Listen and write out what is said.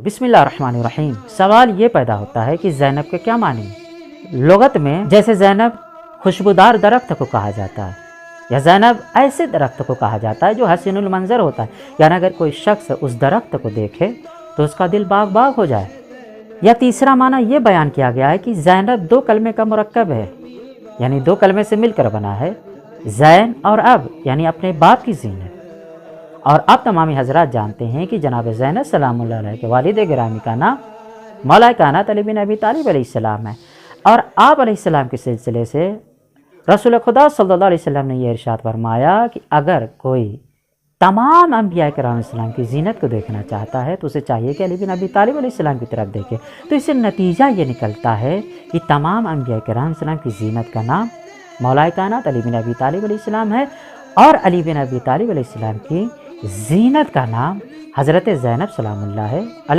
بسم اللہ الرحمن الرحیم۔ سوال یہ پیدا ہوتا ہے کہ زینب کے کیا معنی ہیں؟ لغت میں جیسے زینب خوشبودار درخت کو کہا جاتا ہے، یا زینب ایسے درخت کو کہا جاتا ہے جو حسین المنظر ہوتا ہے، یعنی اگر کوئی شخص اس درخت کو دیکھے تو اس کا دل باغ باغ ہو جائے۔ یا تیسرا معنی یہ بیان کیا گیا ہے کہ زینب دو کلمے کا مرکب ہے، یعنی دو کلمے سے مل کر بنا ہے، زین اور اب، یعنی اپنے باپ کی زینت۔ اور اب تمامی حضرات جانتے ہیں کہ جناب زینب سلام اللہ علیہ کے والد گرامی کا نام مولا کائنات علی بن ابی طالب علیہ السلام ہے، اور آپ علیہ السلام کے سلسلے سے رسول خدا صلی اللہ علیہ وسلم نے یہ ارشاد فرمایا کہ اگر کوئی تمام انبیاء کرام علیہ السلام کی زینت کو دیکھنا چاہتا ہے تو اسے چاہیے کہ علی بن ابی طالب علیہ السلام کی طرف دیکھے۔ تو اس سے نتیجہ یہ نکلتا ہے کہ تمام انبیاء کرام علیہ السلام کی زینت کا نام مولا کائنات علی بن ابی طالب علیہ السلام ہے، اور علی بن ابی طالب علیہ السلام کی زینت کا نام حضرت زینب سلام اللہ علیہ